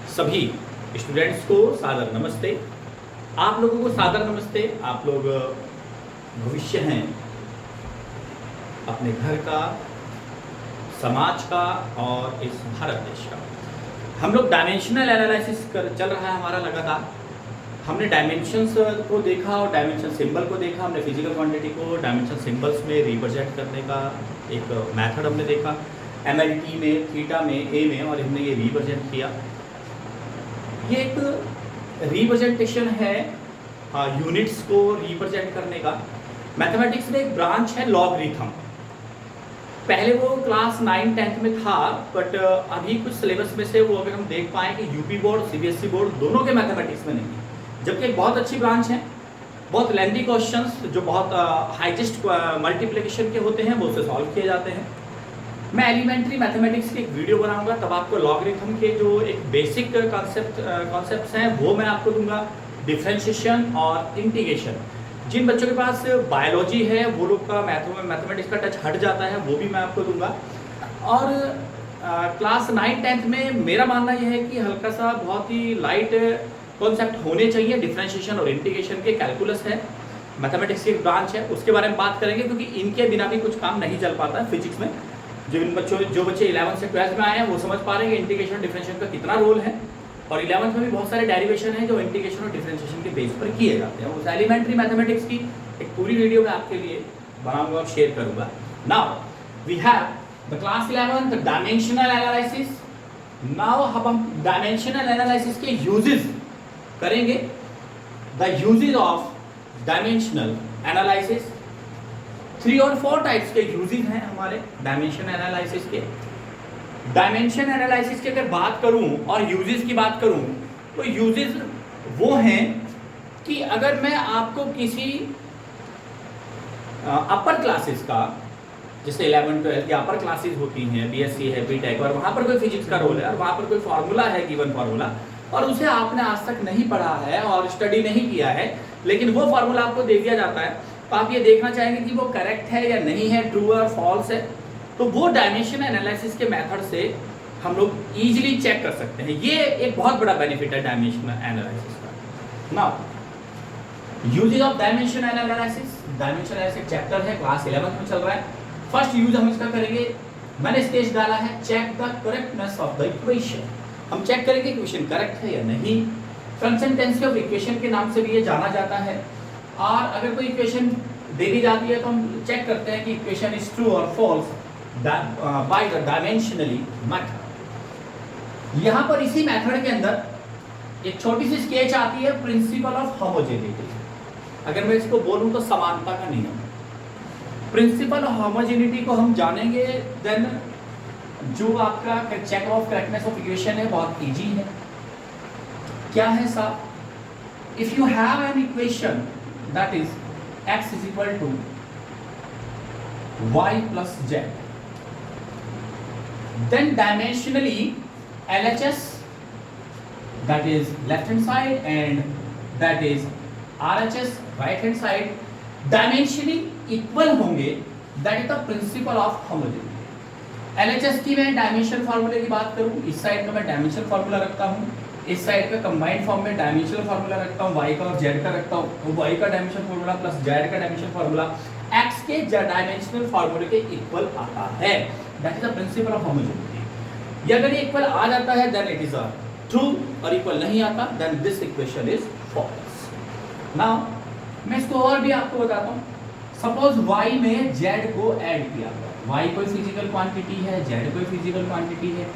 सभी स्टूडेंट्स को सादर नमस्ते। आप लोगों को सादर नमस्ते। आप लोग भविष्य हैं अपने घर का, समाज का और इस भारत देश का। हम लोग डायमेंशनल एनालिसिस चल रहा है हमारा लगातार। हमने डायमेंशंस को देखा और डायमेंशन सिंबल को देखा। हमने फिजिकल क्वांटिटी को डायमेंशन सिंबल्स में रिप्रेजेंट करने का एक मेथड हमने देखा, MLT में, थीटा में, ए में, और हमने ये रिप्रेजेंट किया। ये एक रिप्रेजेंटेशन है यूनिट्स को रिप्रेजेंट करने का। मैथमेटिक्स में एक ब्रांच है लॉगरिथम। पहले वो क्लास 9 10th में था, बट अभी कुछ सिलेबस में से वो अगर हम देख पाएँ कि यूपी बोर्ड, CBSE बोर्ड दोनों के मैथमेटिक्स में नहीं है, जबकि एक बहुत अच्छी ब्रांच है। बहुत लेंथी क्वेश्चंस जो बहुत हाईएस्ट मल्टीप्लिकेशन के होते हैं वो उससे सॉल्व किए जाते हैं। मैं एलिमेंट्री मैथमेटिक्स की एक वीडियो बनाऊंगा, तब आपको लॉगरिथम के जो एक बेसिक कॉन्सेप्ट्स हैं वो मैं आपको दूंगा, डिफरेंशिएशन और इंटीग्रेशन। जिन बच्चों के पास बायोलॉजी है वो लोग का मैथमेटिक्स का टच हट जाता है, वो भी मैं आपको दूंगा। और क्लास 9 10th में मेरा मानना यह है कि हल्का सा बहुत ही लाइट कॉन्सेप्ट होने चाहिए। डिफरेंशिएशन और इंटीग्रेशन के कैलकुलस है, मैथमेटिक्स की एक ब्रांच है, उसके बारे में बात करेंगे, क्योंकि इनके बिना भी कुछ काम नहीं चल पाता है फिजिक्स में। जो बच्चे 11th से 12th में आए हैं वो समझ पा रहे हैं कि इंटीग्रेशन डिफरेंशिएशन का कितना रोल है। और 11th में भी बहुत सारे डेरिवेशन हैं जो इंटीग्रेशन और डिफरेंशिएशन के बेस पर किए जाते हैं। उस एलिमेंट्री मैथमेटिक्स की एक पूरी वीडियो मैं आपके लिए बनाऊंगा और शेयर करूंगा। Now we have the class 11 the dimensional analysis. Now हम डायमेंशनल एनालिसिस के यूजेस करेंगे। The uses of dimensional analysis. 3 और 4 टाइप्स के यूजेस हैं हमारे डायमेंशन एनालिसिस के। डायमेंशन एनालिसिस की अगर बात करूं और यूजेस की बात करूं तो यूजेस वो हैं कि अगर मैं आपको किसी अपर क्लासेस का, जैसे 11 12 की अपर क्लासेस होती हैं, BSc है, BTech, और वहां पर कोई फिजिक्स का रोल है और वहां पर कोई फार्मूला है, गिवन फार्मूला, और उसे आपने आज तक नहीं पढ़ा है और स्टडी नहीं किया है, लेकिन वो फार्मूला आपको दे दिया जाता है, तो आप ये देखना चाहेंगे कि वो करेक्ट है या नहीं है, ट्रू और फॉल्स है, तो वो डायमेंशन एनालिसिस के मेथड से हम लोग इजीली चेक कर सकते हैं। ये एक बहुत बड़ा बेनिफिट है डायमेंशन एनालिसिस का। Now uses of dimension analysis. Dimension analysis chapter है, क्लास 11th में चल रहा है। फर्स्ट यूज हम इसका करेंगे, मैंने स्टेज डाला है, check the correctness of the equation. हम चेक करेंगे इक्वेशन करेक्ट है या नहीं। कंसिस्टेंसी ऑफ इक्वेशन के नाम से भी ये जाना जाता है। और अगर कोई इक्वेशन दे दी जाती है तो हम चेक करते हैं कि इक्वेशन इज ट्रू और false by the dimensionally method. यहां पर इसी मेथड के अंदर एक छोटी सी स्केच आती है, प्रिंसिपल ऑफ होमोजेनिटी। अगर मैं इसको बोलूं तो समानता का नियम। प्रिंसिपल ऑफ होमोजेनिटी को हम जानेंगे, देन जो आपका check of correctness of equation है बहुत इजी है। क्या है साहब? If you have an equation that is x is equal to y plus z, then dimensionally LHS, that is left hand side, and that is RHS right hand side, dimensionally equal होंगे। that is the principle of homogeneity। LHS की मैं dimension फार्मूले की बात करूं, इस side का मैं डायमेंशन फार्मूला रखता हूं, इस साइड पे कंबाइंड फॉर्म में डायमेंशनल फार्मूला रखता हूँ, y का और z का रखता हूँ, y का डायमेंशन फार्मूला प्लस z का डायमेंशन फार्मूला x के डायमेंशनल फार्मूले के इक्वल आता है। That is the principle of homogeneity. ये अगर ये इक्वल आ जाता है then it is a true, और इक्वल नहीं आता then this equation is false. Now मैं इसको और भी आपको बताता हूँ। सपोज y में z को ऐड किया हुआ, y कोई फिजिकल क्वांटिटी है, z कोई फिजिकल क्वांटिटी है।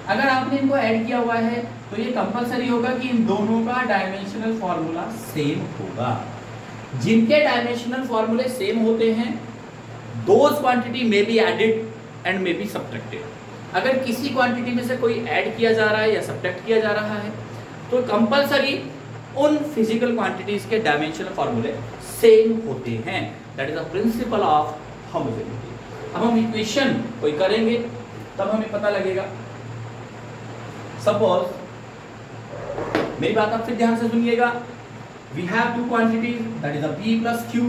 अगर आपने इनको ऐड किया हुआ है तो ये कंपलसरी होगा कि इन दोनों का डायमेंशनल फार्मूला सेम होगा। जिनके डायमेंशनल फार्मूले सेम होते हैं, दोज क्वांटिटी में be added and may be subtracted. अगर किसी क्वांटिटी में से कोई ऐड किया जा रहा है या सब्ट्रैक्ट किया जा रहा है तो कंपलसरी उन फिजिकल क्वांटिटीज के डायमेंशनल फार्मूले सेम होते हैं। That is the principle of homogeneity. अब हम इक्वेशन कोई करेंगे तब हमें पता लगेगा। सपोज, मेरी बात आप फिर ध्यान से सुनिएगा। We have two quantities, that is p plus q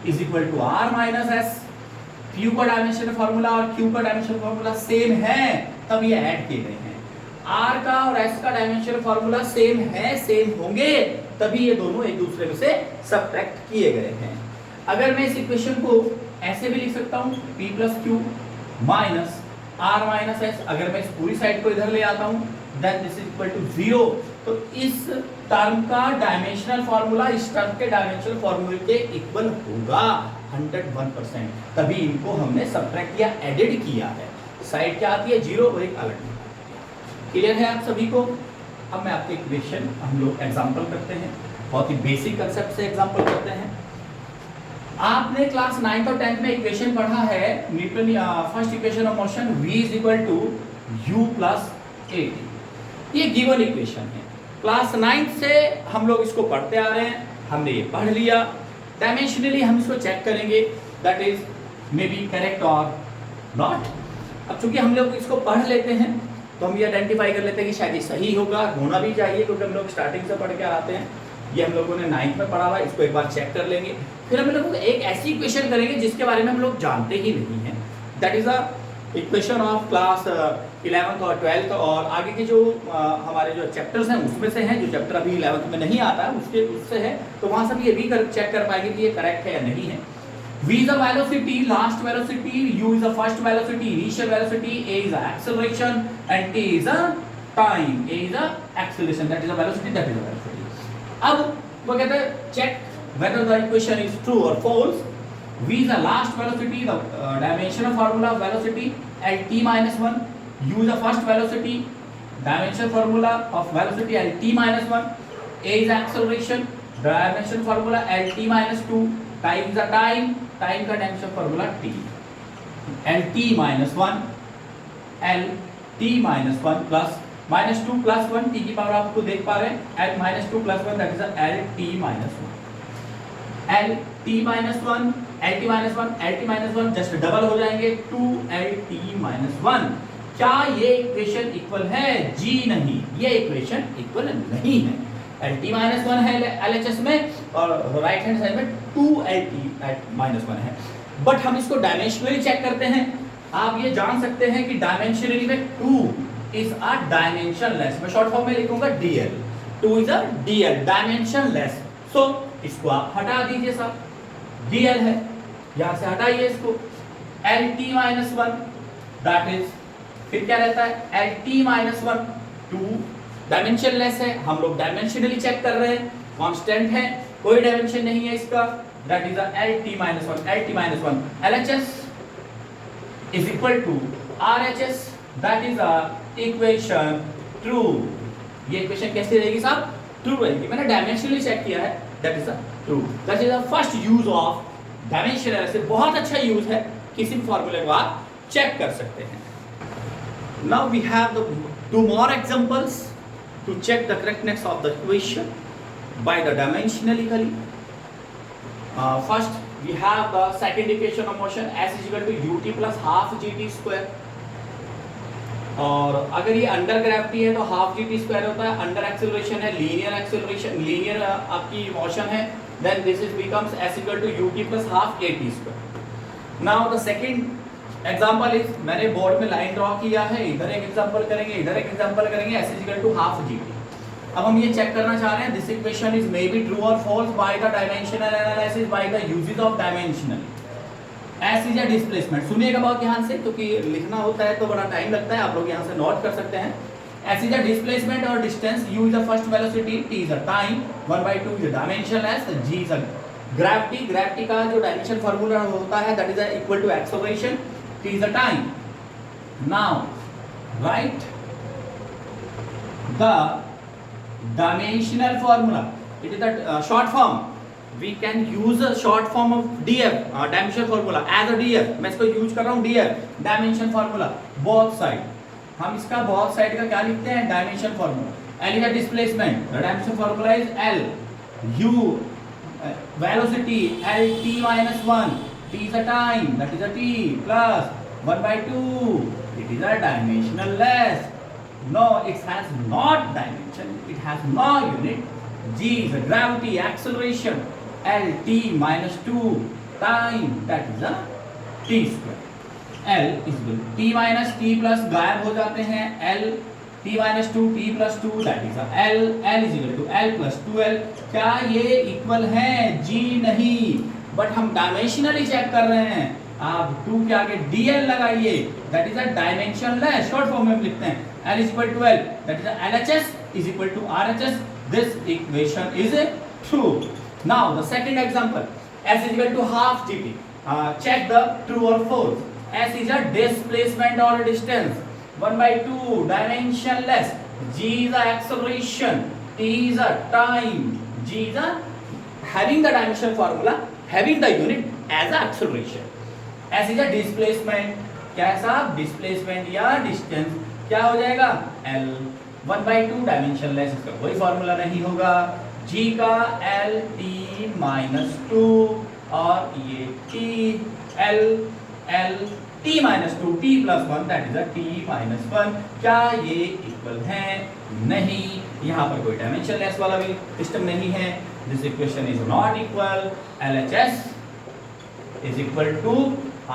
is equal to r minus s। p का डायमेंशन फार्मूला और q का डायमेंशन फार्मूला सेम है, तब ये ऐड किए गए हैं। r का और और s का डायमेंशनल फार्मूला सेम है, सेम होंगे, तभी ये दोनों एक दूसरे में से सब्ट्रैक्ट किए गए हैं। अगर मैं इस इक्वेशन को ऐसे भी लिख सकता हूँ p plus Q minus r minus S, अगर मैं इस पूरी साइड को इधर ले आता हूँ then this is equal to 0, तो इस टर्म का डायमेंशनल फार्मूला इस टर्म के डायमेंशनल फार्मूले के इक्वल होगा 101%, तभी इनको हमने सब्ट्रैक्ट या एडेड किया है। साइड क्या आती है 0 और एक अलग। क्लियर है आप सभी को? अब मैं आपके इक्वेशन हम लोग एग्जांपल करते हैं, बहुत ही बेसिक कंसेप्ट से एग्जांपल करते हैं। आपने क्लास 9th और 10th में इक्वेशन पढ़ा है Newton first equation of motion v is equal to u plus a, ये गिवन इक्वेशन है। क्लास 9th से हम लोग इसको पढ़ते आ रहे हैं, हमने ये पढ़ लिया। डायमेंशनली हम इसको चेक करेंगे that is may B correct और नॉट। अब चूंकि हम लोग इसको पढ़ लेते हैं तो हम ये आइडेंटिफाई कर लेते हैं कि शायद ये सही होगा, होना भी चाहिए, क्योंकि हम लोग स्टार्टिंग से पढ़ के आते हैं। ये हम लोगों ने 9th में पढ़ा हुआ है, इसको एक बार चेक कर लेंगे। फिर हम लोग एक ऐसी इक्वेशन करेंगे जिसके बारे में हम लोग जानते ही नहीं हैं, that is a equation of class 11th और 12th और आगे के जो हमारे जो चैप्टर्स हैं उसमें से हैं। जो चैप्टर अभी 11th में नहीं आता है उससे है, तो वहाँ से भी ये भी चेक कर पाएंगे कि ये करेक्ट है या नहीं है। v is a velocity, last velocity, u is a first velocity, initial velocity, a is a acceleration and t is a time, a is a acceleration, that is a velocity, that is a velocity। अब वो कहते हैं check whether the equation is true or false। v is the last velocity, the dimensional formula of velocity at t minus 1, u is the first velocity, dimensional formula of velocity at t minus 1, a is acceleration, dimensional formula at t minus 2, time is the time का dimension formula t, l t minus 1, l t minus 1 plus minus 2 plus 1 t की power आपको देख पा रहे हैं, l minus 2 plus 1 that is l t minus 1, l t minus 1, l t minus 1, l t minus 1 just double हो जाएंगे 2 l t minus 1। क्या ये इक्वेशन इक्वल है? जी नहीं, ये इक्वेशन इक्वल नहीं है। एल टी माइनस 1 है LHS में और राइट हैंड साइड में 2LT माइनस 1 है, बट हम इसको डायमेंशनली चेक करते हैं। आप ये जान सकते हैं कि डायमेंशनली में 2 इज अ डायमेंशनलेस, मैं शॉर्ट फॉर्म में लिखूंगा DL, 2 is a DL dimensionless. So इसको आप हटा दीजिए साहब, DL है, यहां से हटाइए इसको, LT माइनस 1 दैट इज, फिर क्या रहता है LT माइनस 1 2 डायमेंशनलेस है, हम लोग डायमेंशनली चेक कर रहे हैं, कांस्टेंट है, कोई डायमेंशन नहीं है इसका, that is LT minus 1, LT minus 1, LHS is equal to RHS, that is a equation true। ये इक्वेशन कैसे रहेगी साहब? ट्रू रहेगी, मैंने डायमेंशनली चेक किया है, that is a true. That is the first use of dimension analysis, बहुत अच्छा यूज है, किसी भी फार्मूले को आप चेक कर सकते हैं। Now we have the two more examples to check the correctness of the equation by the dimensionally। First we have the second equation of motion s is equal to ut plus half gt square, और अगर ये under gravity है तो half gt square होता है, under acceleration है, linear acceleration, linear आपकी motion है, then this is becomes s equal to ut plus half at square। now the second example is, मैंने बोर्ड में लाइन ड्रॉ किया है, इधर एक एग्जाम्पल करेंगे, इधर एक एग्जाम्पल करेंगे, s equal to half gt। अब हम ये चेक करना चाह रहे हैं this equation is may be true और false by the dimensional analysis by the uses of dimensional. s is a displacement, सुनिएगा बहुत ध्यान से क्योंकि लिखना होता है तो बड़ा टाइम लगता है, आप लोग यहाँ से नोट कर सकते हैं। s इज अ डिस्प्लेसमेंट और distance, u is the first velocity, t is a time, 1/2 is dimensionless, g is a gravity, gravity का जो डायमेंशन फार्मूला होता है that is equal to acceleration, t is the time। now write the dimensional formula, it is the short form, we can use a short form of df, dimensional formula as a df, मैं इसको use कर रहा हूँ df, dimension formula both side। हम इसका both side का क्या लिखते हैं? Dimension formula. l is the displacement, the dimension formula is l, u velocity lt minus 1, t is a time, that is a t, plus 1/2, it is a dimensionless, no it has not dimension, it has no unit, g is a gravity, acceleration, lt minus 2, time, that is a t square, l is equal t minus t plus गायब हो जाते हैं, l t minus 2 t plus 2 that is l l is equal to l plus 2l। क्या ये equal है? जी नहीं, but हम dimensionally check कर रहे हैं। आप 2 के आगे dl लगाइए, that is a dimensionless, short form में लिखते हैं l is equal to l, that is LHS is equal to RHS। this equation is true। now the second example, s is equal to half gt। check the true or false। s is a displacement or distance, 1/2 dimensionless, g is a acceleration, t is a time, g is a having the dimensional formula, having the unit as a acceleration। s is a displacement, क्या है साहब? Displacement या distance, क्या हो जाएगा? l 1/2 dimensionless, इसका कोई formula नहीं होगा। g का l t माइनस 2 और ये t l l t minus 2 t plus 1 that is a t minus 1। क्या ये इक्वल है? नहीं, यहाँ पर कोई डायमेंशनलेस वाला भी सिस्टम नहीं है। This equation is not equal. LHS is equal to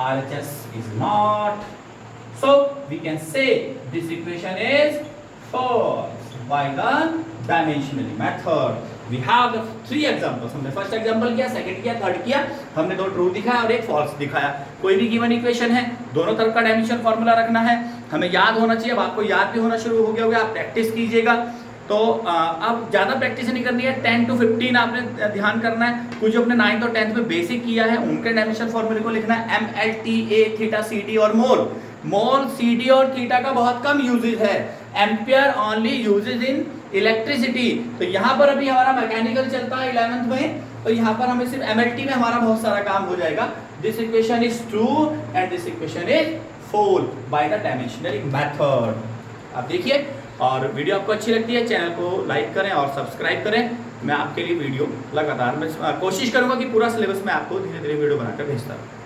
RHS is not, so we can say this equation is false by the dimensionally method। we have the 3 examples। हमने फर्स्ट एग्जांपल किया, second किया, third किया, हमने 2 true दिखाया और एक false दिखाया। कोई भी गिवन इक्वेशन है, दोनों तरफ का डायमेंशन फॉर्मूला रखना है, हमें याद होना चाहिए। अब आपको याद भी होना शुरू हो गया होगा, आप प्रैक्टिस कीजिएगा। तो अब ज़्यादा प्रैक्टिस नहीं करनी है, 10 to 15 आपने ध्यान करना है। कुछ जो अपने 9th और 10th में बेसिक किया है उनके डायमेंशन फॉर्मूले को लिखना है, ML TA थीटा CD और मोल। मोल CD और थीटा का बहुत कम यूजेज है, ampere only uses in electricity. तो यहाँ पर अभी हमारा मैकेनिकल चलता है 11th में, तो यहाँ पर हमें सिर्फ MLT में हमारा बहुत सारा काम हो जाएगा। This equation is true and this equation is false by the dimensional method. आप देखिए, और वीडियो आपको अच्छी लगती है चैनल को लाइक करें और सब्सक्राइब करें। मैं आपके लिए वीडियो लगातार मैं कोशिश करूंगा कि पूरा सिलेबस मैं आपको धीरे धीरे वीडियो बनाकर भेजता रहूं।